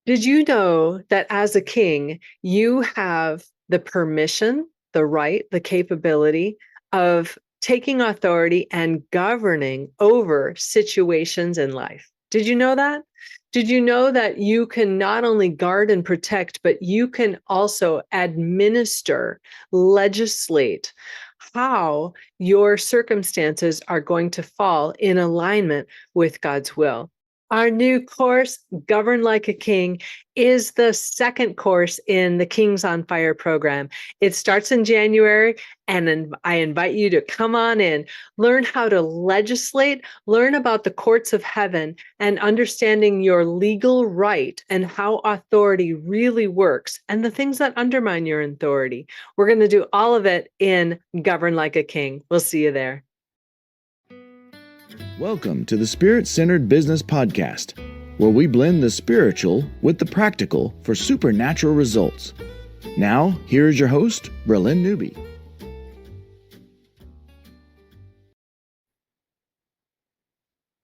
Did you know that as a king, you have the permission, the right, the capability of taking authority and governing over situations in life? Did you know that? Did you know that you can not only guard and protect, but you can also administer, legislate how your circumstances are going to fall in alignment with God's will? Our new course, Govern Like a King, is the second course in the Kings on Fire program. It starts in January, and I invite you to come on in, learn how to legislate, learn about the courts of heaven, and understanding your legal right and how authority really works and the things that undermine your authority. We're going to do all of it in Govern Like a King. We'll see you there. Welcome to the Spirit-Centered Business Podcast, where we blend the spiritual with the practical for supernatural results. Now, here is your host, Bralynn Newby.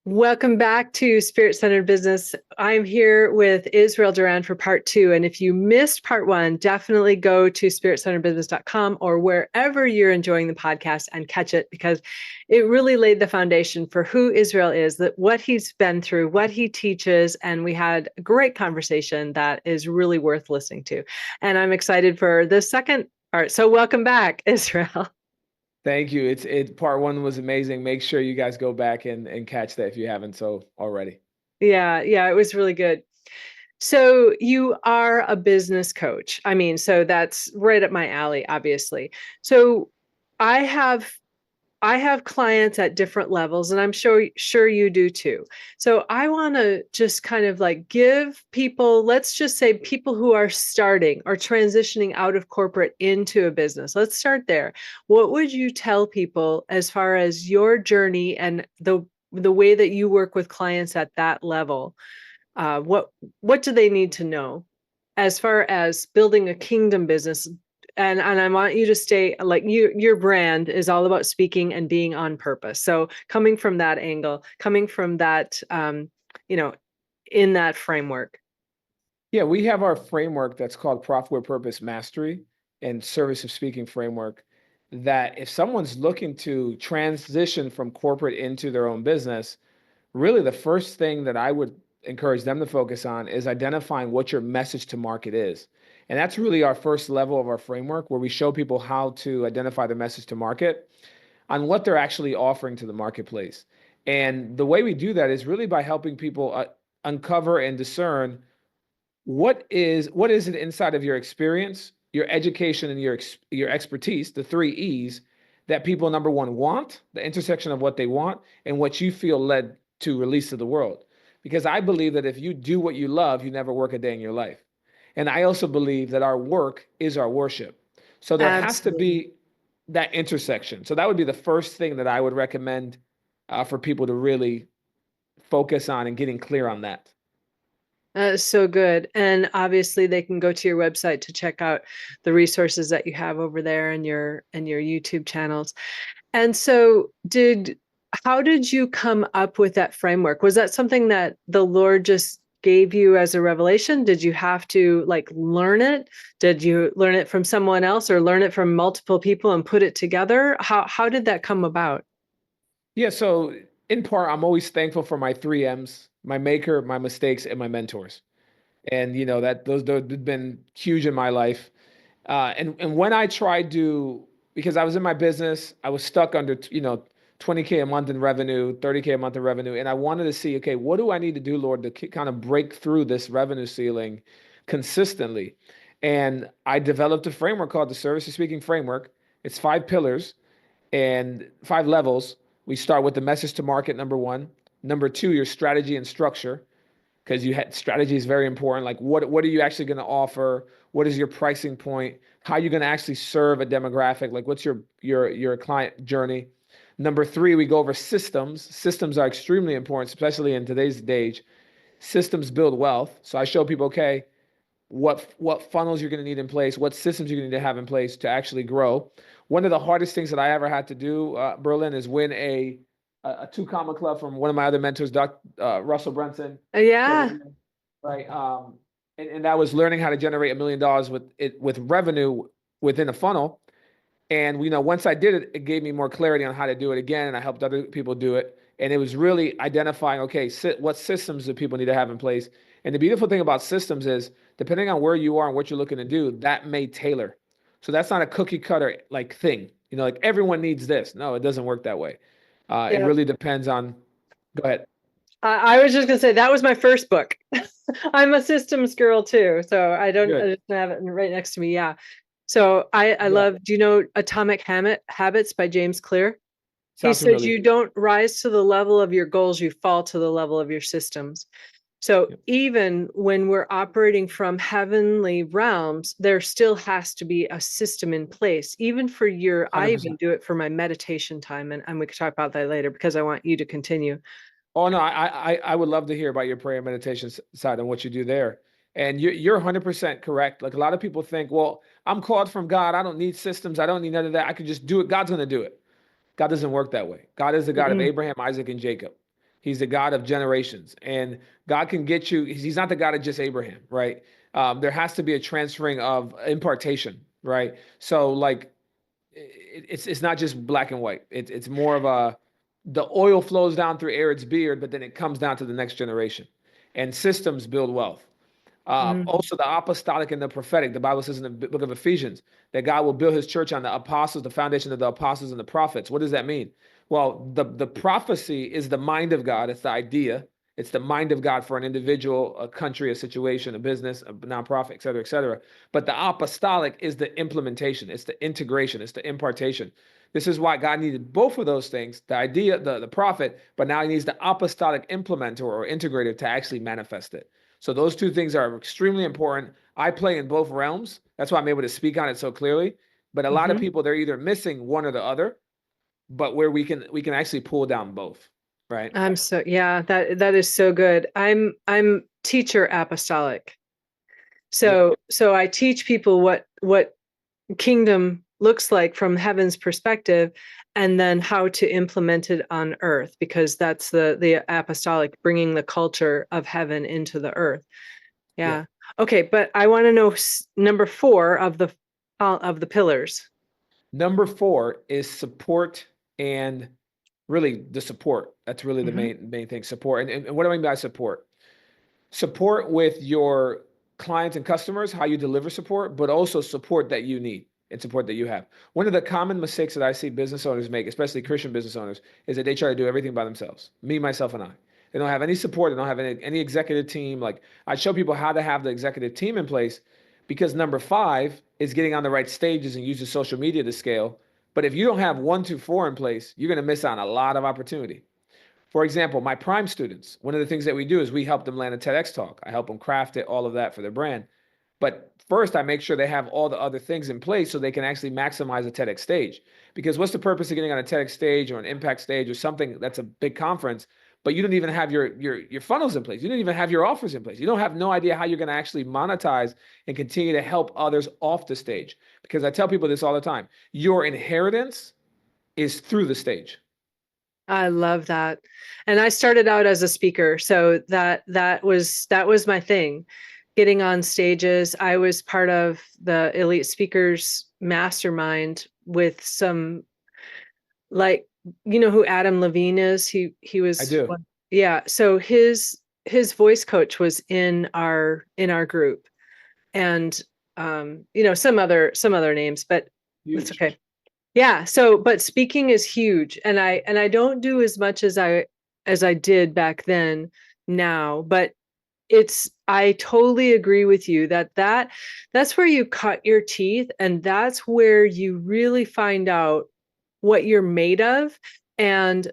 Welcome back to Spirit-Centered Business. I'm here with Israel Duran for part 2. And if you missed part 1, definitely go to spiritcenteredbusiness.com or wherever you're enjoying the podcast and catch it, because it really laid the foundation for who Israel is, that what he's been through, what he teaches. And we had a great conversation that is really worth listening to. And I'm excited for the second part. So welcome back, Israel. Thank you. Part 1 was amazing. Make sure you guys go back and catch that if you haven't so already. Yeah, it was really good. So you are a business coach. I mean, so that's right up my alley, obviously. So I have clients at different levels, and I'm sure you do too. So I want to just kind of like give people, let's just say people who are starting or transitioning out of corporate into a business. Let's start there. What would you tell people as far as your journey and the way that you work with clients at that level? What do they need to know as far as building a kingdom business? And I want you to stay like your brand is all about speaking and being on purpose. So coming from that angle, coming from that, in that framework. Yeah, we have our framework that's called Profit with Purpose Mastery and Service of Speaking framework, that if someone's looking to transition from corporate into their own business, really the first thing that I would encourage them to focus on is identifying what your message to market is. And that's really our first level of our framework, where we show people how to identify their message to market on what they're actually offering to the marketplace. And the way we do that is really by helping people uncover and discern what is it inside of your experience, your education, and your expertise, the 3 E's, that people, number one, want, the intersection of what they want, and what you feel led to release to the world. Because I believe that if you do what you love, you never work a day in your life. And I also believe that our work is our worship. So there has to be that intersection. So that would be the first thing that I would recommend for people to really focus on and getting clear on that. So good. And obviously they can go to your website to check out the resources that you have over there and your YouTube channels. And so how did you come up with that framework? Was that something that the Lord just gave you as a revelation? Did you have to like learn it? Did you learn it from someone else or learn it from multiple people and put it together? How did that come about? Yeah, so in part, I'm always thankful for my 3 M's, my maker, my mistakes, and my mentors. And that those have been huge in my life. And when I tried to, because I was in my business, I was stuck under 20K a month in revenue, 30K a month in revenue, and I wanted to see, okay, what do I need to do, Lord, to kind of break through this revenue ceiling consistently? And I developed a framework called the Service of Speaking Framework. It's 5 pillars and 5 levels. We start with the message to market, number 1. Number 2, your strategy and structure, because strategy is very important. Like what are you actually going to offer? What is your pricing point? How are you going to actually serve a demographic? Like what's your client journey? Number 3, we go over systems. Systems are extremely important, especially in today's age. Systems build wealth. So I show people, okay, what funnels you're going to need in place, what systems you're going to need to have in place to actually grow. One of the hardest things that I ever had to do, Bralynn, is win a 2 comma club from one of my other mentors, Russell Brunson. Yeah. Right. and that was learning how to generate $1 million with revenue within a funnel. And once I did it, it gave me more clarity on how to do it again, and I helped other people do it. And it was really identifying, okay, what systems do people need to have in place? And the beautiful thing about systems is, depending on where you are and what you're looking to do, that may tailor. So that's not a cookie cutter like thing. Like everyone needs this. No, it doesn't work that way. It Yeah. really depends on. Go ahead. I was just gonna say that was my first book. I'm a systems girl too, so I Good. just have it right next to me. Yeah. So I Yeah. love, do you know Atomic Habits by James Clear? He Sounds says familiar. you don't rise to the level of your goals, you fall to the level of your systems. So Yep. even when we're operating from heavenly realms, there still has to be a system in place, even for I even 100%. do it for my meditation time. And we could talk about that later because I want you to continue. Oh no, I would love to hear about your prayer and meditation side and what you do there. And you're 100% correct. Like a lot of people think, well, I'm called from God. I don't need systems. I don't need none of that. I could just do it. God's going to do it. God doesn't work that way. God is the God of Mm-mm. Abraham, Isaac, and Jacob. He's the God of generations, and God can get you. He's not the God of just Abraham, right? There has to be a transferring of impartation, right? So like it's not just black and white. It's more of the oil flows down through Aaron's beard, but then it comes down to the next generation. And systems build wealth. Mm. Also, the apostolic and the prophetic. The Bible says in the book of Ephesians that God will build his church on the apostles, the foundation of the apostles and the prophets. What does that mean? Well, the prophecy is the mind of God. It's the idea. It's the mind of God for an individual, a country, a situation, a business, a nonprofit, et cetera, et cetera. But the apostolic is the implementation. It's the integration. It's the impartation. This is why God needed both of those things, the idea, the prophet, but now he needs the apostolic implementer or integrator to actually manifest it. So those two things are extremely important. I play in both realms. That's why I'm able to speak on it so clearly. But a lot of Mm-hmm. people, they're either missing one or the other, but where we can actually pull down both, right? Yeah, that is so good. I'm teacher apostolic. Yep. So I teach people what kingdom looks like from heaven's perspective, and then how to implement it on earth, because that's the apostolic, bringing the culture of heaven into the earth. Yeah. Yeah. Okay, but I want to know number 4 of the pillars. Number 4 is support, and really the support. That's really the Hmm. main thing. Support. And what do I mean by support? Support with your clients and customers, how you deliver support, but also support that you need and support that you have. One of the common mistakes that I see business owners make, especially Christian business owners, is that they try to do everything by themselves. Me, myself, and I. They don't have any support. They don't have any executive team. Like I show people how to have the executive team in place, because number 5 is getting on the right stages and using social media to scale. But if you don't have 1, 2, 4 in place, you're going to miss on a lot of opportunity. For example, my prime students, one of the things that we do is we help them land a TEDx talk. I help them craft it, all of that for their brand. But first, I make sure they have all the other things in place so they can actually maximize a TEDx stage. Because what's the purpose of getting on a TEDx stage or an impact stage or something that's a big conference, but you don't even have your funnels in place. You don't even have your offers in place. You don't have no idea how you're going to actually monetize and continue to help others off the stage. Because I tell people this all the time. Your inheritance is through the stage. I love that. And I started out as a speaker, so that was my thing. Getting on stages. I was part of the elite speakers mastermind with some, like, you know who Adam Levine is? He I was do. one. Yeah, so his voice coach was in our group. And some other names, but that's Huge. okay. Yeah. So, but speaking is huge, and I don't do as much as I did back then now, but I totally agree with you that's where you cut your teeth, and that's where you really find out what you're made of, and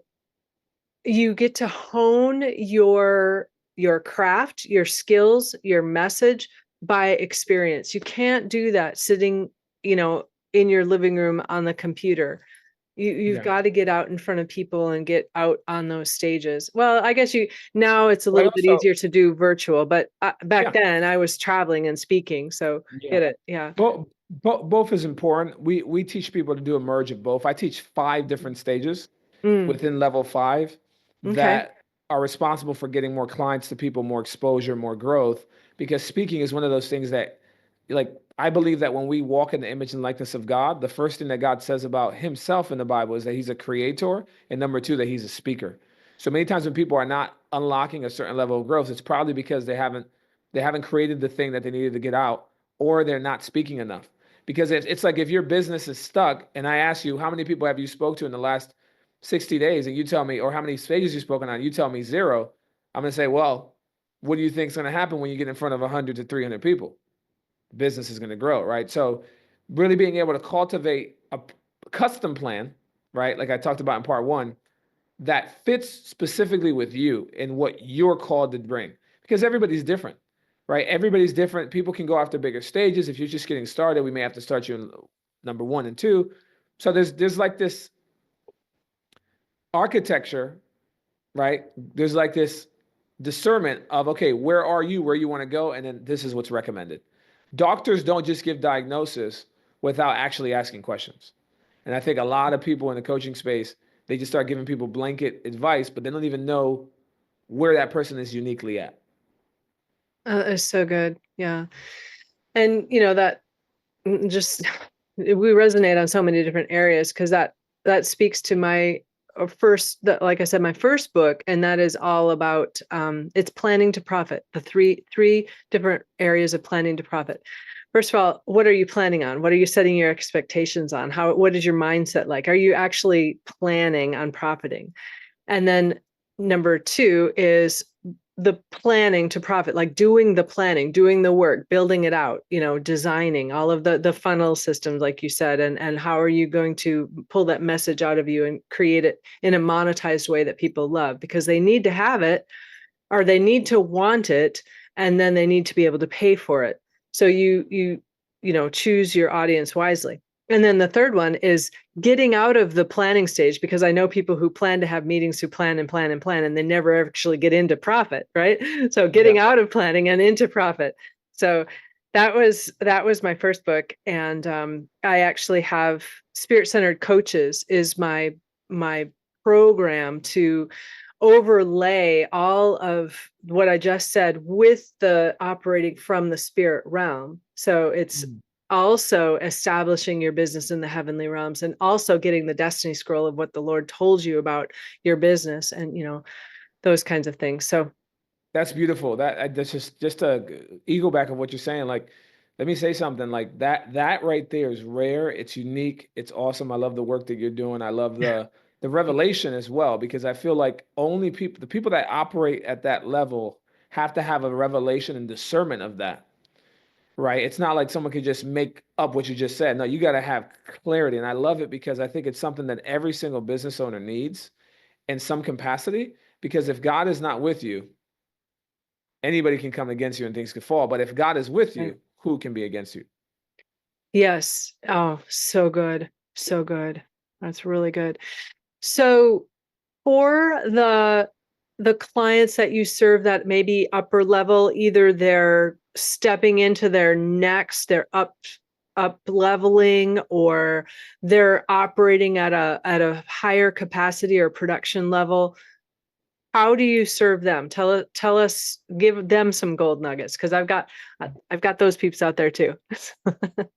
you get to hone your craft, your skills, your message by experience. You can't do that sitting, you know, in your living room on the computer. You've Yeah. got to get out in front of people and get out on those stages. Well, I guess now it's a But I little bit also, easier to do virtual, but back yeah, then I was traveling and speaking, so yeah. get it. Yeah. Both is important. We teach people to do a merge of both. I teach 5 different stages Mm, within level 5 okay. that are responsible for getting more clients to people, more exposure, more growth. because speaking is one of those things that, like, I believe that when we walk in the image and likeness of God, the first thing that God says about himself in the Bible is that he's a creator, and number two, that he's a speaker. So many times when people are not unlocking a certain level of growth, it's probably because they haven't created the thing that they needed to get out, or they're not speaking enough. Because it's like if your business is stuck, and I ask you, how many people have you spoke to in the last 60 days, and you tell me, or how many stages you've spoken on, you tell me zero, I'm going to say, well, what do you think is going to happen when you get in front of 100 to 300 people? Business is going to grow, right? So really being able to cultivate a custom plan, right? Like I talked about in part one, that fits specifically with you and what you're called to bring, because everybody's different, right? Everybody's different. People can go after bigger stages. If you're just getting started, we may have to start you in number 1 and 2. So there's like this architecture, right? There's like this discernment of, okay, where are you, where you want to go, and then this is what's recommended. Doctors don't just give diagnosis without actually asking questions. And I think a lot of people in the coaching space, they just start giving people blanket advice, but they don't even know where that person is uniquely at. It's so good. Yeah. And that just we resonate on so many different areas, because that speaks to my like I said, my first book, and that is all about it's planning to profit, the three different areas of planning to profit. First of all, what are you planning on? What are you setting your expectations on? What is your mindset like? Are you actually planning on profiting? And then number 2 is the planning to profit, like doing the planning, doing the work, building it out, designing all of the funnel systems, like you said, and how are you going to pull that message out of you and create it in a monetized way that people love, because they need to have it, or they need to want it, and then they need to be able to pay for it. So you choose your audience wisely. And then the third one is getting out of the planning stage, because I know people who plan to have meetings, who plan and plan and plan, and they never actually get into profit, right? So getting out of planning and into profit. So that was my first book. And I actually have Spirit-Centered Coaches is my program to overlay all of what I just said with the operating from the spirit realm. So it's also establishing your business in the heavenly realms, and also getting the destiny scroll of what the Lord told you about your business, and those kinds of things. So that's beautiful. That's just a ego back of what you're saying. Like, let me say something. Like that right there is rare. It's unique. It's awesome. I love the work that you're doing. I love the revelation as well, because I feel like only the people that operate at that level have to have a revelation and discernment of that. Right. It's not like someone could just make up what you just said. No, you got to have clarity. And I love it, because I think it's something that every single business owner needs in some capacity. Because if God is not with you, anybody can come against you and things could fall. But if God is with you, who can be against you? Yes. Oh, so good. So good. That's really good. So for the clients that you serve that maybe upper level, either they're stepping into their next, they're up leveling, or they're operating at a higher capacity or production level, how do you serve them? Tell us, give them some gold nuggets, because I've got those peeps out there too.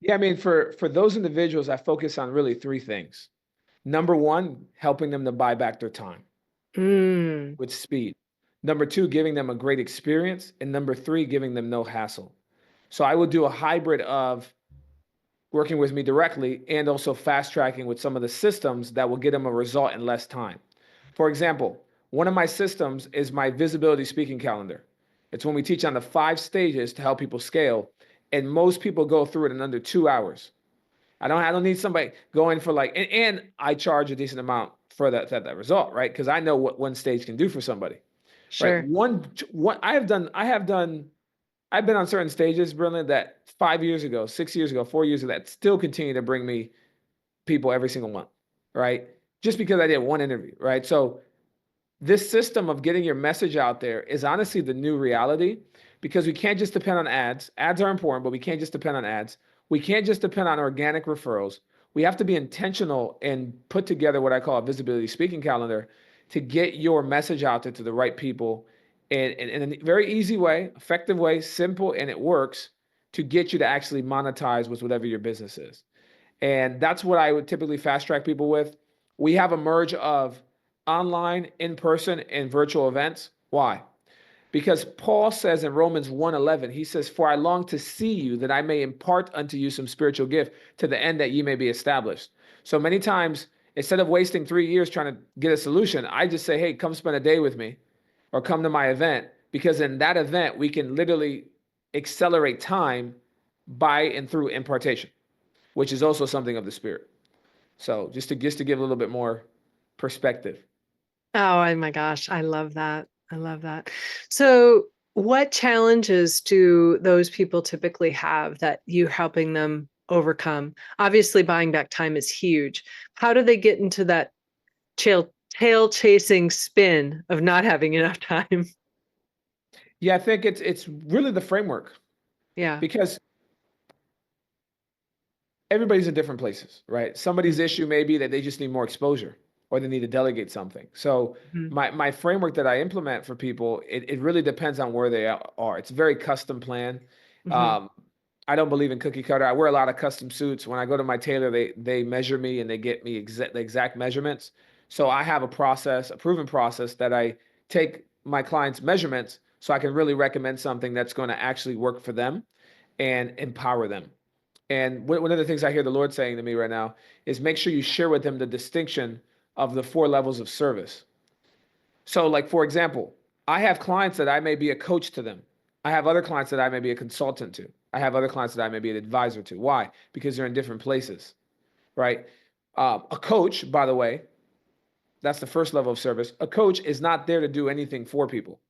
Yeah, I mean, for those individuals, I focus on really 3 things. Number 1, helping them to buy back their time with speed. Number 2, giving them a great experience. And number 3, giving them no hassle. So I would do a hybrid of working with me directly and also fast tracking with some of the systems that will get them a result in less time. For example, one of my systems is my visibility speaking calendar. It's when we teach on the 5 stages to help people scale, and most people go through it in under 2 hours. I don't need somebody going for like, and I charge a decent amount for that result, right? Because I know what one stage can do for somebody. Sure. Right. One I've been on certain stages, Bralynn, that 5 years ago, 6 years ago, 4 years ago, that still continue to bring me people every single month, right? Just because I did one interview, right? So this system of getting your message out there is honestly the new reality, because we can't just depend on ads. Ads are important, but we can't just depend on ads. We can't just depend on organic referrals. We have to be intentional and put together what I call a visibility speaking calendar to get your message out there to the right people and in a very easy way, effective way, simple, and it works to get you to actually monetize with whatever your business is. And that's what I would typically fast track people with. We have a merge of online, in person, and virtual events. Why? Because Paul says in Romans 1:11, he says, "For I long to see you, that I may impart unto you some spiritual gift, to the end that ye may be established." So many times, instead of wasting 3 years trying to get a solution, I just say, "Hey, come spend a day with me or come to my event," because in that event, we can literally accelerate time by and through impartation, which is also something of the spirit. So just to give a little bit more perspective. Oh my gosh, I love that. I love that. So, what challenges do those people typically have that you helping them overcome? Obviously, buying back time is huge. How do they get into that tail chasing spin of not having enough time? Yeah, I think it's really the framework, Yeah. because everybody's in different places, right? Somebody's issue may be that they just need more exposure or they need to delegate something. So Mhm. my framework that I implement for people, it really depends on where they are. It's very custom plan. Mhm. Um, I don't believe in cookie cutter. I wear a lot of custom suits. When I go to my tailor, they measure me and they get me the exact measurements. So I have a process, a proven process that I take my clients' measurements so I can really recommend something that's going to actually work for them and empower them. And one of the things I hear the Lord saying to me right now is make sure you share with them the distinction of the 4 levels of service. So, like, for example, I have clients that I may be a coach to them. I have other clients that I may be a consultant to. I have other clients that I may be an advisor to. Why? Because they're in different places, right? A coach, by the way, that's the first level of service. A coach is not there to do anything for people.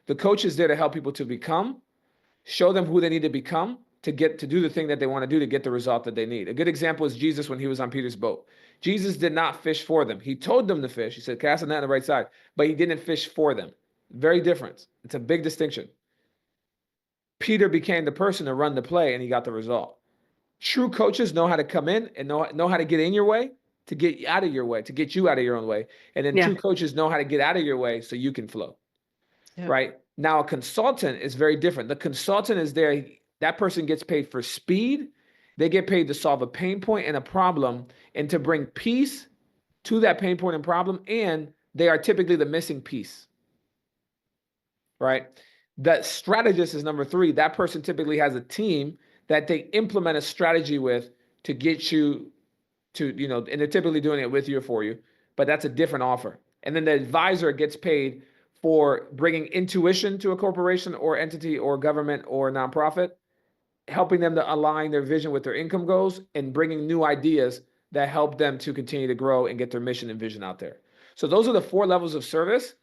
The coach is there to help people to become, show them who they need to become to get to do the thing that they want to do to get the result that they need. A good example is Jesus when he was on Peter's boat. Jesus did not fish for them. He told them to fish. He said, cast a net on the right side, but he didn't fish for them. Very different. It's a big distinction. Peter became the person to run the play and he got the result. True coaches know how to come in and know how to get in your way, to get out of your way, to get you out of your own way. And then Yeah. true coaches know how to get out of your way so you can flow. Yeah. Right? Now, a consultant is very different. The consultant is there, that person gets paid for speed. They get paid to solve a pain point and a problem and to bring peace to that pain point and problem. And they are typically the missing piece, right? The strategist is number 3. That person typically has a team that they implement a strategy with to get you to, and they're typically doing it with you or for you, but that's a different offer. And then the advisor gets paid for bringing intuition to a corporation or entity or government or nonprofit, helping them to align their vision with their income goals and bringing new ideas that help them to continue to grow and get their mission and vision out there. So those are the 4 levels of service.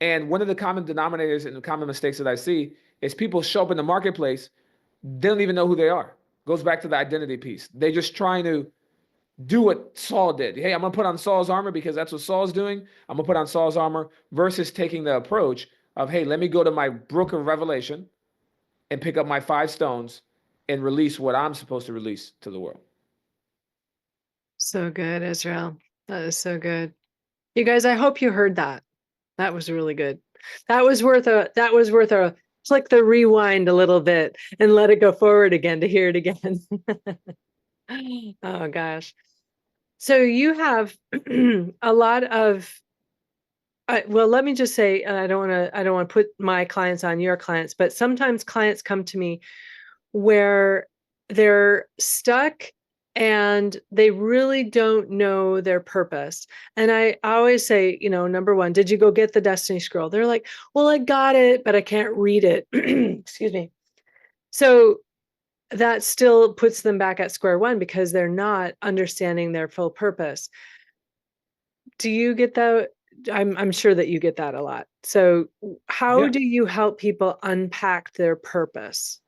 And one of the common denominators and the common mistakes that I see is people show up in the marketplace, they don't even know who they are. Goes back to the identity piece. They're just trying to do what Saul did. Hey, I'm going to put on Saul's armor because that's what Saul's doing. I'm going to put on Saul's armor versus taking the approach of, hey, let me go to my brook of revelation and pick up my 5 stones and release what I'm supposed to release to the world. So good, Israel. That is so good. You guys, I hope you heard that. That was really good. That was worth a click the rewind a little bit and let it go forward again to hear it again. Oh gosh. So you have a lot of well, let me just say, and I don't want to put my clients on your clients, but sometimes clients come to me where they're stuck and they really don't know their purpose. And I always say, number one, did you go get the Destiny Scroll? They're like, well, I got it, but I can't read it. Excuse me. So that still puts them back at square one because they're not understanding their full purpose. Do you get that? I'm sure that you get that a lot. So how Yeah. do you help people unpack their purpose?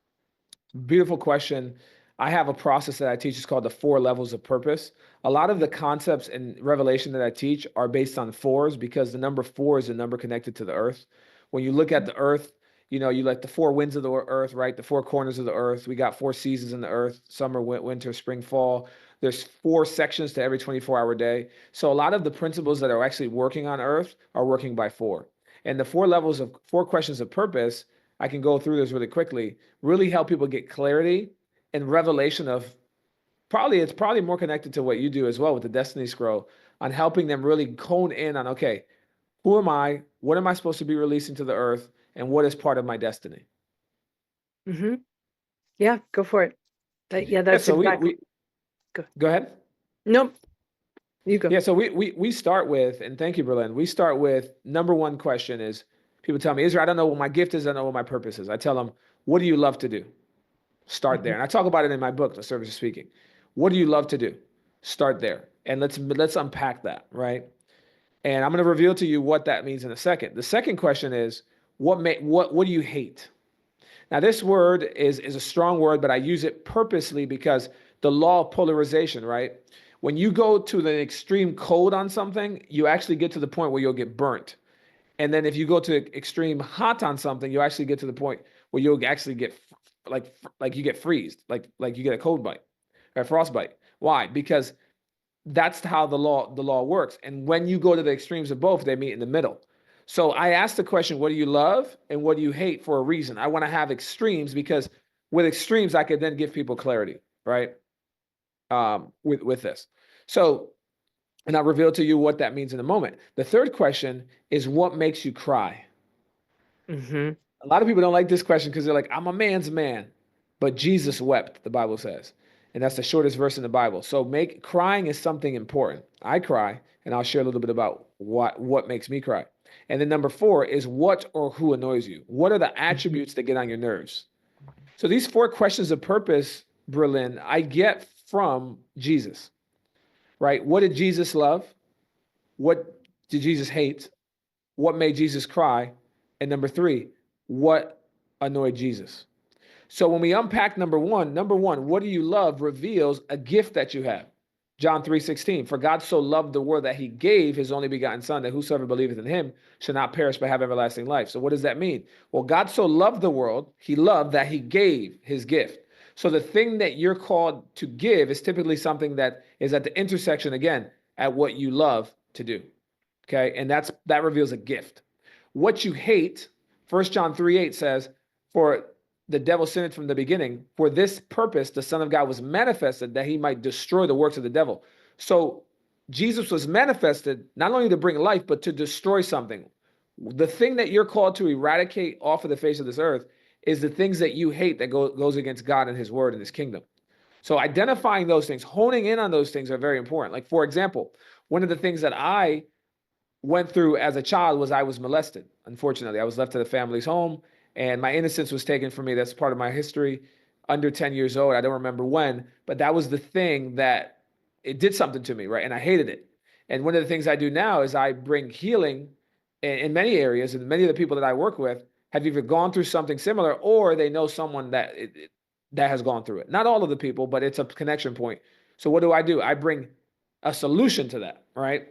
Beautiful question. I have a process that I teach. It's called the 4 levels of purpose. A lot of the concepts in Revelation that I teach are based on 4s because the number 4 is the number connected to the earth. When you look at the earth, you like the 4 winds of the earth, right? The 4 corners of the earth. We got 4 seasons in the earth: summer, winter, spring, fall. There's 4 sections to every 24-hour day. So a lot of the principles that are actually working on earth are working by 4. And the four questions of purpose, I can go through this really quickly, really help people get clarity and revelation of it's probably more connected to what you do as well with the Destiny Scroll on helping them really hone in on, okay, who am I? What am I supposed to be releasing to the earth? And what is part of my destiny? Mm-hmm. Yeah, go for it. Yeah, That's so exactly. Go ahead. Nope, you go. Yeah, so we start with, and thank you, Bralynn. We start with number one question is people tell me, Israel, I don't know what my gift is, I don't know what my purpose is. I tell them, what do you love to do? Start there. Mhm. And I talk about it in my book, The Service of Speaking. What do you love to do? Start there. And let's unpack that, right? And I'm going to reveal to you what that means in a second. The second question is, what do you hate? Now, this word is a strong word, but I use it purposely because the law of polarization, right? When you go to the extreme cold on something, you actually get to the point where you'll get burnt. And then if you go to extreme hot on something, you actually get to the point where you'll actually get like you get freezed, like you get a cold bite or a frostbite. Why? Because that's how the law works. And when you go to the extremes of both, they meet in the middle. So I asked the question, what do you love and what do you hate, for a reason? I want to have extremes because with extremes, I could then give people clarity, right? With this. So, and I'll reveal to you what that means in a moment. The third question is, what makes you cry? Mm-hmm. A lot of people don't like this question because they're like, I'm a man's man. But Jesus wept, the Bible says. And that's the shortest verse in the Bible. So crying is something important. I cry, and I'll share a little bit about what makes me cry. And then number 4 is, what or who annoys you? What are the attributes that get on your nerves? So these 4 questions of purpose, Bralynn, I get from Jesus, right? What did Jesus love? What did Jesus hate? What made Jesus cry? And number 3, what annoyed Jesus? So when we unpack number one, what do you love reveals a gift that you have. John 3:16, for God so loved the world that he gave his only begotten son, that whosoever believeth in him shall not perish but have everlasting life. So what does that mean? Well, God so loved the world, he loved that he gave his gift. So the thing that you're called to give is typically something that is at the intersection, again, at what you love to do. Okay, and that reveals a gift. What you hate, 1 John 3:8 says, for the devil sinned from the beginning. For this purpose, the Son of God was manifested that he might destroy the works of the devil. So Jesus was manifested not only to bring life, but to destroy something. The thing that you're called to eradicate off of the face of this earth is the things that you hate that goes against God and his word and his kingdom. So identifying those things, honing in on those things are very important. Like, for example, one of the things that I went through as a child was I was molested. Unfortunately, I was left to the family's home and my innocence was taken from me. That's part of my history. Under 10 years old, I don't remember when, but that was the thing that it did something to me, right? And I hated it. And one of the things I do now is I bring healing in many areas, and many of the people that I work with have either gone through something similar or they know someone that has gone through it. Not all of the people, but it's a connection point. So what do? I bring a solution to that, right?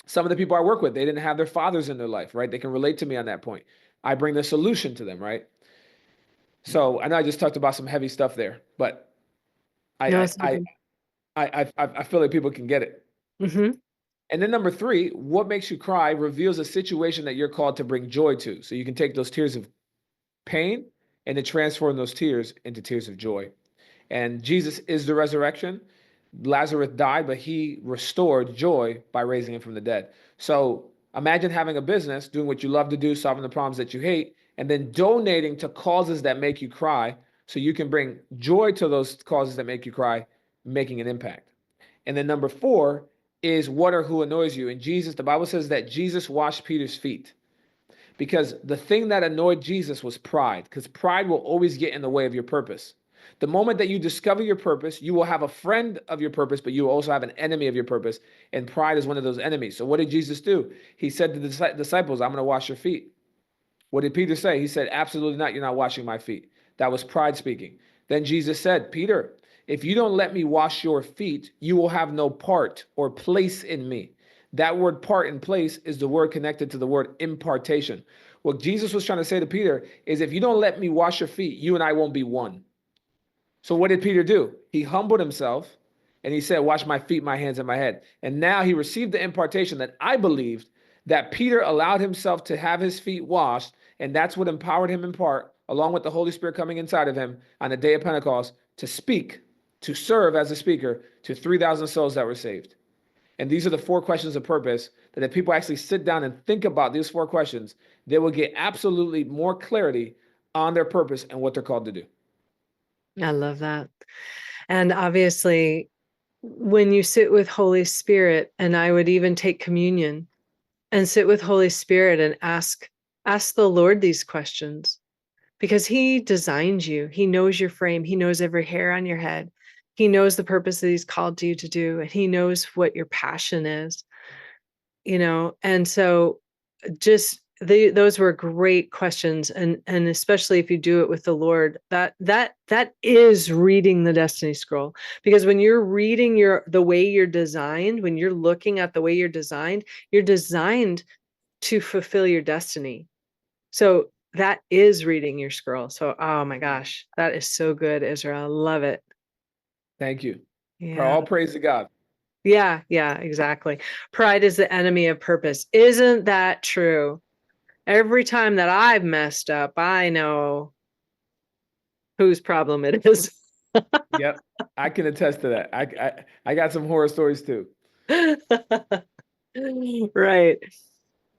Some of the people I work with, they didn't have their fathers in their life, right? They can relate to me on that point. I bring the solution to them, right? So I know I just talked about some heavy stuff there, but No, I it's I okay. I feel like people can get it. Mm-hmm. And then number 3, what makes you cry reveals a situation that you're called to bring joy to. So you can take those tears of pain and then transform those tears into tears of joy. And Jesus is the resurrection. Lazarus died, but he restored joy by raising him from the dead. So imagine having a business, doing what you love to do, solving the problems that you hate, and then donating to causes that make you cry so you can bring joy to those causes that make you cry, making an impact. And then number 4 is, what or who annoys you? And Jesus, the Bible says that Jesus washed Peter's feet, because the thing that annoyed Jesus was pride, because pride will always get in the way of your purpose. The moment that you discover your purpose, you will have a friend of your purpose, but you will also have an enemy of your purpose. And pride is one of those enemies. So what did Jesus do? He said to the disciples, I'm going to wash your feet. What did Peter say? He said, absolutely not. You're not washing my feet. That was pride speaking. Then Jesus said, Peter, if you don't let me wash your feet, you will have no part or place in me. That word part and place is the word connected to the word impartation. What Jesus was trying to say to Peter is, if you don't let me wash your feet, you and I won't be one. So what did Peter do? He humbled himself and he said, wash my feet, my hands, and my head. And now he received the impartation that I believed that Peter allowed himself to have his feet washed, and that's what empowered him in part, along with the Holy Spirit coming inside of him on the day of Pentecost, to speak, to serve as a speaker to 3,000 souls that were saved. And these are the 4 questions of purpose that if people actually sit down and think about these 4 questions, they will get absolutely more clarity on their purpose and what they're called to do. I love that. And obviously, when you sit with Holy Spirit, and I would even take communion and sit with Holy Spirit and ask the Lord these questions, because he designed you. He knows your frame. He knows every hair on your head. He knows the purpose that he's called you to do, and he knows what your passion is, and so just those were great questions, and especially if you do it with the Lord, that is reading the destiny scroll. Because when you're reading the way you're designed, when you're looking at the way you're designed to fulfill your destiny. So that is reading your scroll. So, oh my gosh, that is so good, Israel. I love it. Thank you. Yeah. All praise to God. Yeah, exactly. Pride is the enemy of purpose. Isn't that true? Every time that I've messed up, I know whose problem it is. Yep, I can attest to that. I got some horror stories too. Right.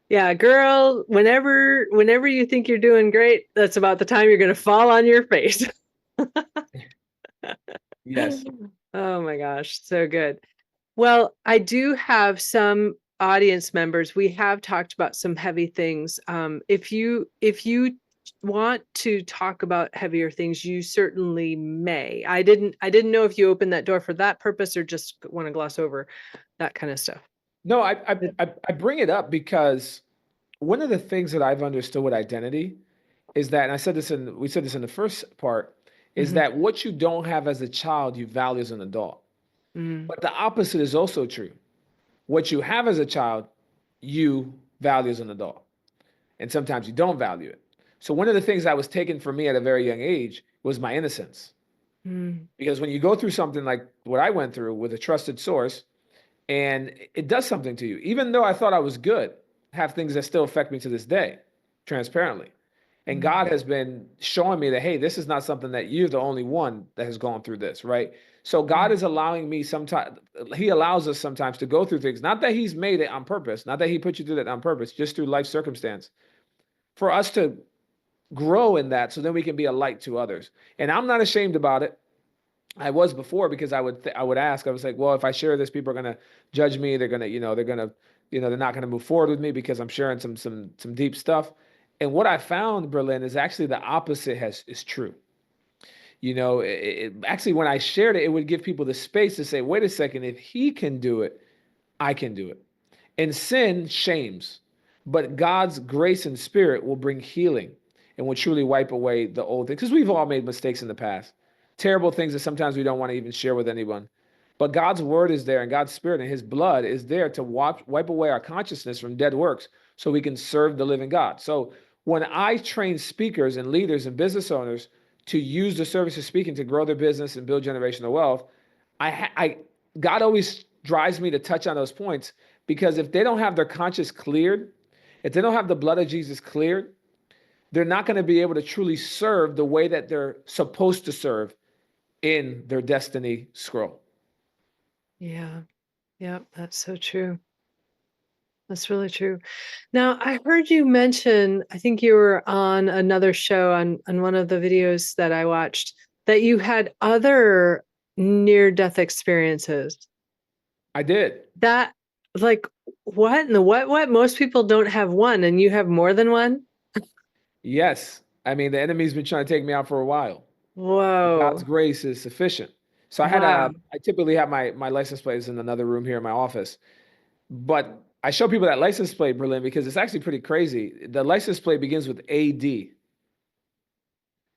Yeah, girl, whenever you think you're doing great, that's about the time you're going to fall on your face. Yes. Oh my gosh, so good. Well, I do have some audience members. We have talked about some heavy things. If you want to talk about heavier things, you certainly may. I didn't know if you opened that door for that purpose or just want to gloss over that kind of stuff. No, I bring it up because one of the things that I've understood with identity is that, and we said this in the first part, is that what you don't have as a child, you value as an adult. But the opposite is also true. What you have as a child, you value as an adult. And sometimes you don't value it. So one of the things that was taken from me at a very young age was my innocence. Because when you go through something like what I went through with a trusted source, and it does something to you, even though I thought I was good, have things that still affect me to this day, transparently. And God has been showing me that, hey, this is not something that you're the only one that has gone through this, right? So God is allowing me sometimes, he allows us sometimes to go through things, not that he's made it on purpose, not that he put you through that on purpose, just through life circumstance, for us to grow in that so then we can be a light to others. And I'm not ashamed about it. I was before, because I would ask, I was like, well, if I share this, people are going to judge me. They're going to, they're not going to move forward with me because I'm sharing some deep stuff. And what I found, Bralynn, is actually the opposite is true. Actually, when I shared it, it would give people the space to say, wait a second, if he can do it, I can do it. And sin shames, but God's grace and spirit will bring healing and will truly wipe away the old things. Because we've all made mistakes in the past, terrible things that sometimes we don't want to even share with anyone. But God's word is there, and God's spirit and his blood is there to wipe away our consciousness from dead works so we can serve the living God. So when I train speakers and leaders and business owners to use the service of speaking to grow their business and build generational wealth, God always drives me to touch on those points, because if they don't have their conscience cleared, if they don't have the blood of Jesus cleared, they're not going to be able to truly serve the way that they're supposed to serve in their destiny scroll. Yeah. Yep. That's so true. That's really true. Now, I heard you mention, I think you were on another show on one of the videos that I watched, that you had other near-death experiences. I did. That, like, what in the what? Most people don't have one, and you have more than one? Yes. I mean, the enemy's been trying to take me out for a while. God's Whoa. grace is sufficient. So Wow. I typically have my license plates in another room here in my office. But I show people that license plate, Bralynn, because it's actually pretty crazy. The license plate begins with AD.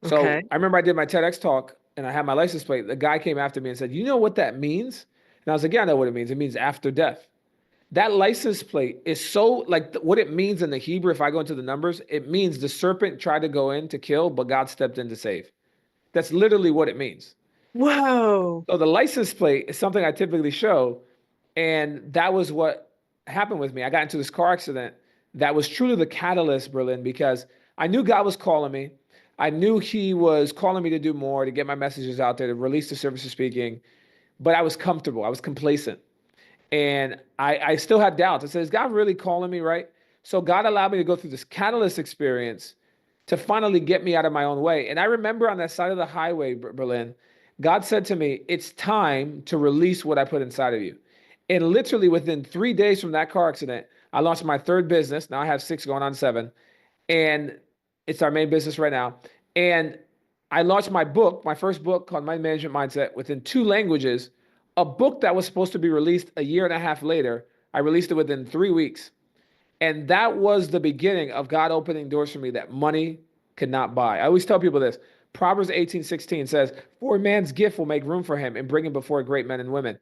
So Okay. I remember I did my TEDx talk and I had my license plate. The guy came after me and said, you know what that means? And I was like, yeah, I know what it means. It means after death. That license plate is so like what it means in the Hebrew. If I go into the numbers, it means the serpent tried to go in to kill, but God stepped in to save. That's literally what it means. Whoa. So the license plate is something I typically show. And that was what happened with me. I got into this car accident that was truly the catalyst, Berlin, because I knew God was calling me. I knew He was calling me to do more, to get my messages out there, to release the service of speaking, but I was comfortable. I was complacent. And I still had doubts. I said, is God really calling me, right? So God allowed me to go through this catalyst experience to finally get me out of my own way. And I remember on that side of the highway, Berlin, God said to me, it's time to release what I put inside of you. And literally within 3 days from that car accident, I launched my third business. Now I have 6 going on 7. And it's our main business right now. And I launched my book, my first book called Money Management Mindset, within 2 languages. A book that was supposed to be released a year and a half later, I released it within 3 weeks. And that was the beginning of God opening doors for me that money could not buy. I always tell people this. Proverbs 18:16 says, for a man's gift will make room for him and bring him before great men and women.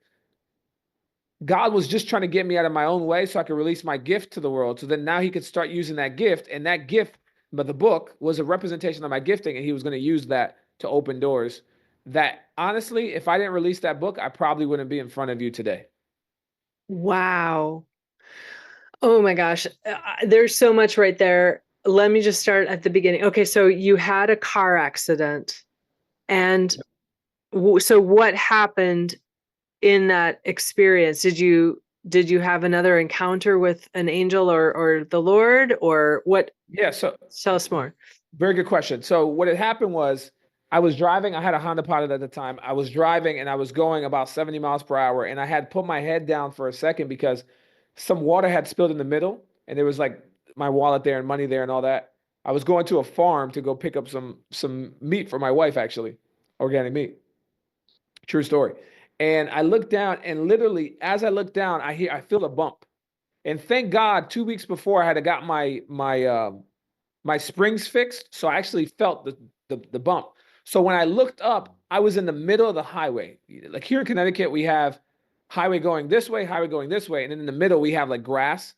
God was just trying to get me out of my own way so I could release my gift to the world. So then now he could start using that gift. And that gift, but the book was a representation of my gifting. And he was going to use that to open doors that honestly, if I didn't release that book, I probably wouldn't be in front of you today. Wow. Oh my gosh. There's so much right there. Let me just start at the beginning. Okay, so you had a car accident. And so what happened in that experience? Did you have another encounter with an angel or the Lord, or what? Yeah, so Tell us more. very good question. So what had happened was I was driving, I had a Honda Pilot at the time. I was driving and I was going about 70 miles per hour, and I had put my head down for a second because some water had spilled in the middle and there was like my wallet there and money there and all that. I was going to a farm to go pick up some meat for my wife, actually, organic meat. True story. And I looked down, and literally as I looked down, I feel a bump. And thank God, 2 weeks before I had got my springs fixed, so I actually felt the bump. So when I looked up, I was in the middle of the highway. Like here in Connecticut, we have highway going this way, highway going this way, and then in the middle we have like grass.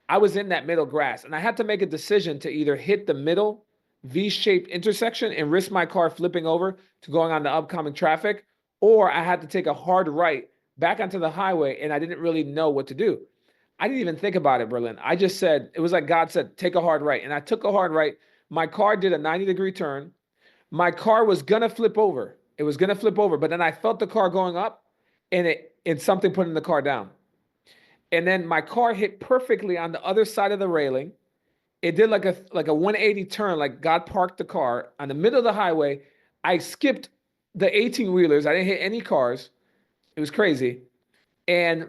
I was in that middle grass, and I had to make a decision to either hit the middle V-shaped intersection and risk my car flipping over to going on the upcoming traffic, or I had to take a hard right back onto the highway, and I didn't really know what to do. I didn't even think about it, Bralynn. I just said, it was like God said, take a hard right. And I took a hard right. My car did a 90-degree turn. My car was going to flip over. It was going to flip over, but then I felt the car going up, and something putting the car down. And then my car hit perfectly on the other side of the railing. It did like a 180 turn, like God parked the car on the middle of the highway. I skipped the 18-wheelers. I didn't hit any cars. It was crazy. And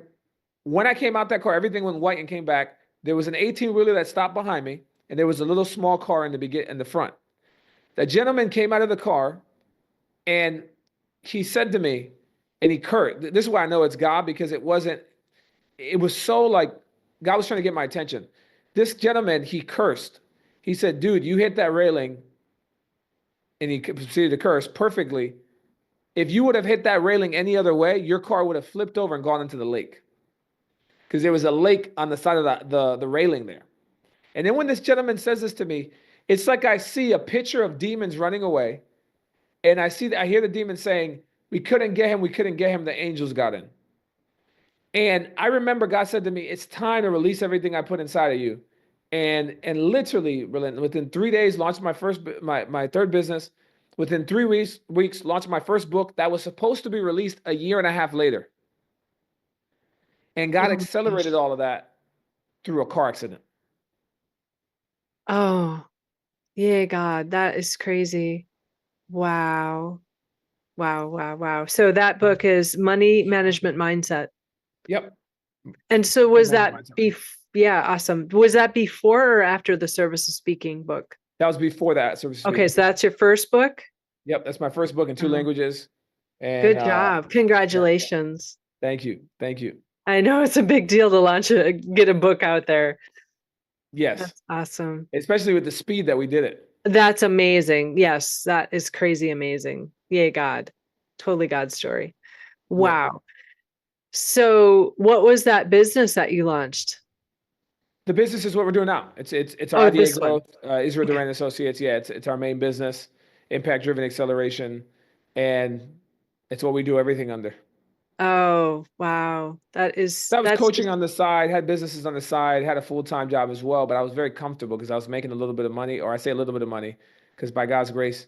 when I came out that car, everything went white and came back. There was an 18-wheeler that stopped behind me, and there was a little small car in the front. The gentleman came out of the car, and he said to me, and he cursed. This is why I know it's God, because it was so like God was trying to get my attention. This gentleman, he cursed. He said, dude, you hit that railing, and he proceeded to curse perfectly. If you would have hit that railing any other way, your car would have flipped over and gone into the lake. Because there was a lake on the side of the railing there. And then when this gentleman says this to me, it's like I see a picture of demons running away. And I hear the demon saying, we couldn't get him, the angels got in. And I remember God said to me, it's time to release everything I put inside of you. And literally, within 3 days, launched my third business. Within 3 weeks, launched my first book that was supposed to be released a year and a half later. And God accelerated all of that through a car accident. Oh, yeah, God, that is crazy. Wow. Wow, wow, wow. So that book is Money Management Mindset. Yep. And so was that yeah, awesome. Was that before or after the Service of Speaking book? That was before that. Okay, so that's your first book? Yep, that's my first book in 2 languages. And good job. Congratulations. Thank you. Thank you. I know it's a big deal to get a book out there. Yes. That's awesome. Especially with the speed that we did it. That's amazing. Yes, that is crazy amazing. Yay, God. Totally God's story. Wow. Yeah. So what was that business that you launched? The business is what we're doing now. It's our idea growth, Israel Duran Associates. Yeah, it's our main business, impact driven acceleration, and it's what we do everything under. Oh, wow. So I was That's coaching just, on the side, had businesses on the side, had a full-time job as well, but I was very comfortable because I was making a little bit of money, or I say a little bit of money, because by God's grace,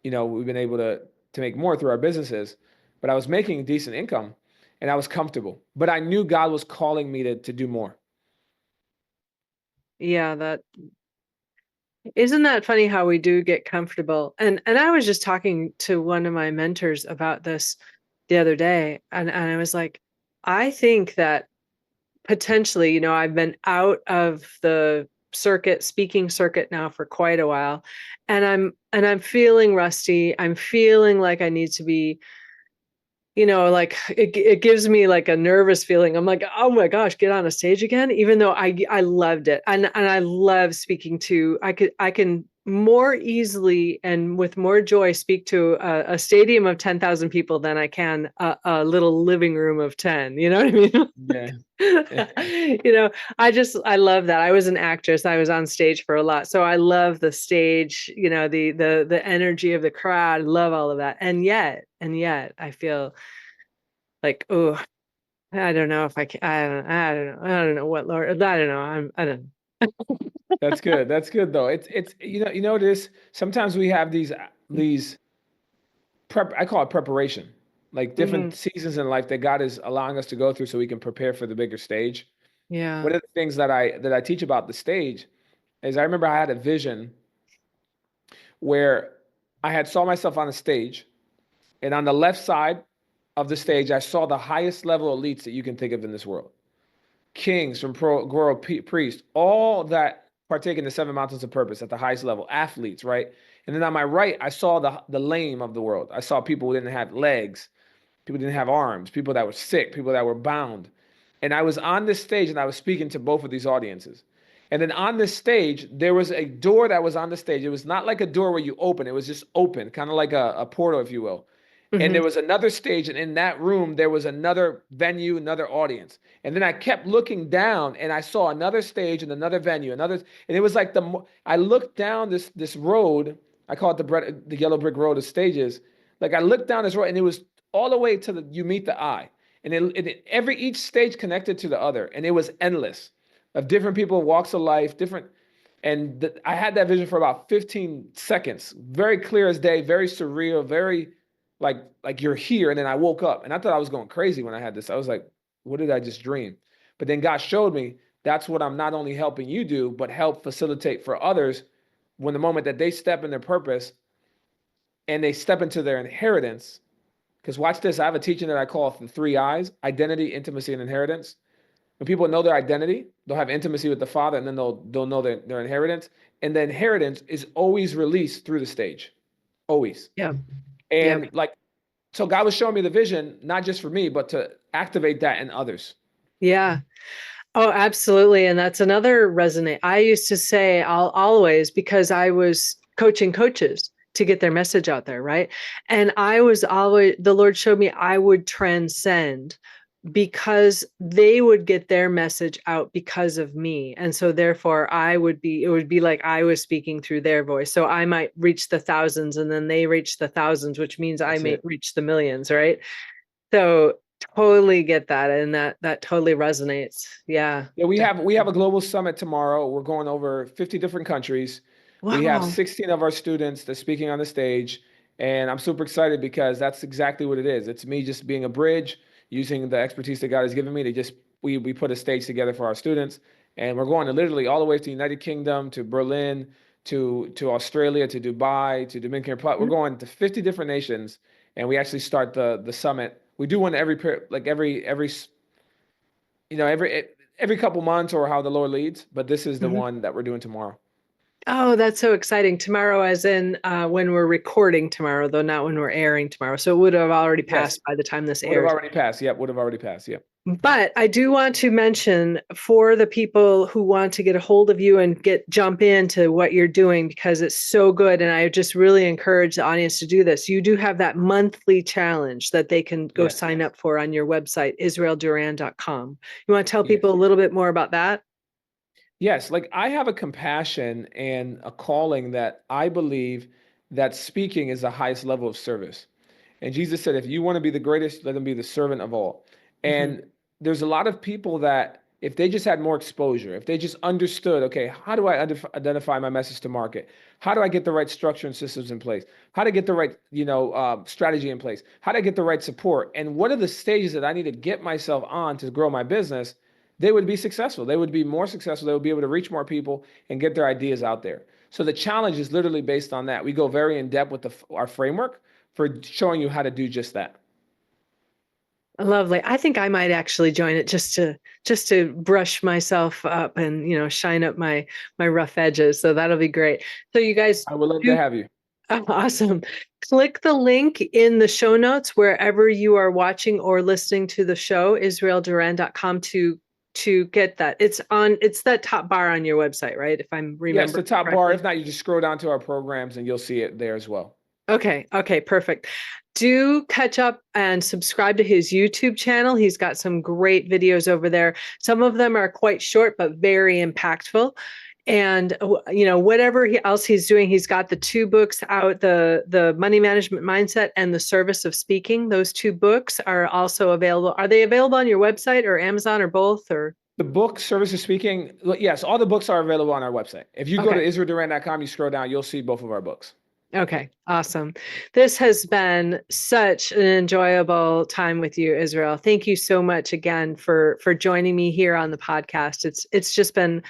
we've been able to make more through our businesses, but I was making decent income and I was comfortable. But I knew God was calling me to do more. yeah, that isn't that funny how we do get comfortable. And I was just talking to one of my mentors about this the other day, and I was like, I think that potentially, I've been out of the speaking circuit now for quite a while, and I'm feeling rusty. I'm feeling like I need to be, like it gives me like a nervous feeling. I'm like, oh my gosh, get on a stage again, even though I loved it. And I love speaking to, I can more easily and with more joy speak to a stadium of 10,000 people than I can a little living room of 10. You know what I mean? Yeah. I love that. I was an actress. I was on stage for a lot. So I love the stage, the energy of the crowd, love all of that. And yet I feel like, oh, I don't know if I can, I don't know what, Lord, I don't know. I don't That's good. That's good though. It's what it is. Sometimes we have these prep. I call it preparation, like know. different seasons in life that God is allowing us to go through so we can prepare for the bigger stage. Yeah. One of the things that I teach about the stage is I remember I had a vision where I had saw myself on a stage, and on the left side of the stage, I saw the highest level elites that you can think of in this world. Kings from Goro priests, all that partake in the seven mountains of purpose at the highest level, athletes, right? And then on my right, I saw the lame of the world. I saw people who didn't have legs, people who didn't have arms, people that were sick, people that were bound. And I was on this stage and I was speaking to both of these audiences. And then on this stage, there was a door that was on the stage. It was not like a door where you open, it was just open, kind of like a portal, if you will. And Hmm. there was another stage, and in that room, there was another venue, another audience. And then I kept looking down, and I saw another stage and another venue, another. And it was like I looked down this road. I call it the yellow brick road of stages. Like I looked down this road, and it was all the way to you meet the eye, and each stage connected to the other, and it was endless of different people, walks of life, different. And I had that vision for about 15 seconds, very clear as day, very surreal, very like you're here. And then I woke up and I thought I was going crazy when I had this. I was like, what did I just dream? But then God showed me that's what I'm not only helping you do, but help facilitate for others when the moment that they step in their purpose and they step into their inheritance. Because watch this, I have a teaching that I call the three I's: identity, intimacy, and inheritance. When people know their identity, they'll have intimacy with the Father, and then they'll know their inheritance. And the inheritance is always released through the stage. Always. Yeah. Yeah. And like, so God was showing me the vision, not just for me, but to activate that in others. Yeah. Oh, absolutely. And that's another resonate. I used to say I'll always, because I was coaching coaches to get their message out there, right? And I was always, the Lord showed me I would transcend because they would get their message out because of me. And so therefore it would be like I was speaking through their voice. So I might reach the thousands and then they reach the thousands, which means I That's may it. reach the millions, right? So totally get that. And that totally resonates. Yeah. Yeah, we have a global summit tomorrow. We're going over 50 different countries. We have Wow. 16 of our students that's speaking on the stage, and I'm super excited because that's exactly what it is. It's me just being a bridge, using the expertise that God has given me to just we put a stage together for our students, and we're going to literally all the way to the United Kingdom, to Berlin, to Australia, to Dubai, to Dominican Republic. We're going to 50 different nations, and we actually start the summit. We do one every every couple months or how the Lord leads. But this is the Mhm. one that we're doing tomorrow. Oh, that's so exciting. Tomorrow, as in when we're recording tomorrow, though not when we're airing tomorrow. So it would have already Yes, passed by the time this would have airs. already passed. Yep, would have already passed. Yep. But I do want to mention for the people who want to get a hold of you and jump into what you're doing because it's so good. And I just really encourage the audience to do this. You do have that monthly challenge that they can go Yes. sign up for on your website, israelduran.com. You want to tell Yes. people a little bit more about that? Yes. Like I have a compassion and a calling that I believe that speaking is the highest level of service. And Jesus said, if you want to be the greatest, let him be the servant of all. And there's a lot of people that if they just had more exposure, if they just understood, okay, how do I identify my message to market? How do I get the right structure and systems in place? How to get the right, strategy in place? How do I get the right support? And what are the stages that I need to get myself on to grow my business? They would be successful. They would be more successful. They would be able to reach more people and get their ideas out there. So the challenge is literally based on that. We go very in depth with our framework for showing you how to do just that. Lovely. I think I might actually join it just to brush myself up and shine up my rough edges. So that'll be great. So you guys I would love to have you. Oh, awesome. Click the link in the show notes wherever you are watching or listening to the show, israelduran.com to get that. It's that top bar on your website, right? If I'm remembering. Yes, the top correctly. bar. If not, you just scroll down to our programs and you'll see it there as well. Okay, perfect. Do catch up and subscribe to his YouTube channel. He's got some great videos over there. Some of them are quite short, but very impactful. And whatever else he's doing, he's got the 2 books out, the Money Management Mindset and The Service of Speaking. Those 2 books are also available. Are they available on your website or Amazon or both? Or the book, Service of Speaking, yes, all the books are available on our website. If you go to israelduran.com, you scroll down, you'll see both of our books. Okay, awesome. This has been such an enjoyable time with you, Israel. Thank you so much again for joining me here on the podcast. It's just been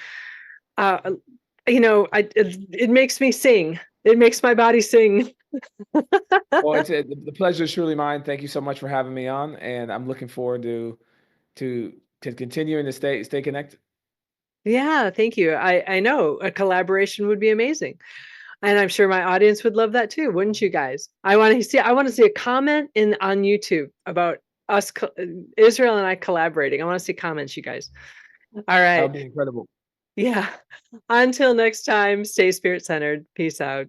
it makes me sing. It makes my body sing. Well, the pleasure is truly mine. Thank you so much for having me on, and I'm looking forward to continuing to stay connected. Yeah, thank you. I know a collaboration would be amazing, and I'm sure my audience would love that too, wouldn't you guys? I want to see a comment on YouTube about us, Israel and I collaborating. I want to see comments, you guys. All right. That would be incredible. Yeah. Until next time, stay spirit-centered. Peace out.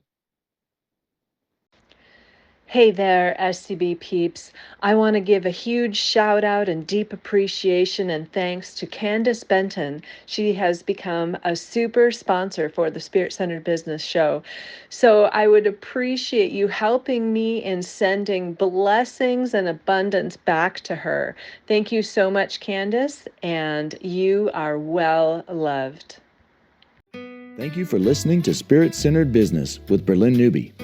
Hey there, SCB peeps. I want to give a huge shout out and deep appreciation and thanks to Candace Benton. She has become a super sponsor for the Spirit Centered Business Show. So I would appreciate you helping me in sending blessings and abundance back to her. Thank you so much, Candace, and you are well loved. Thank you for listening to Spirit Centered Business with Bralynn Newby.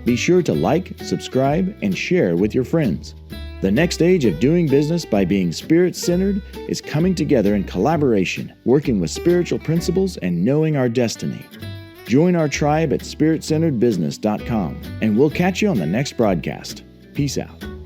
Be sure to like, subscribe, and share with your friends. The next stage of doing business by being spirit-centered is coming together in collaboration, working with spiritual principles and knowing our destiny. Join our tribe at spiritcenteredbusiness.com, and we'll catch you on the next broadcast. Peace out.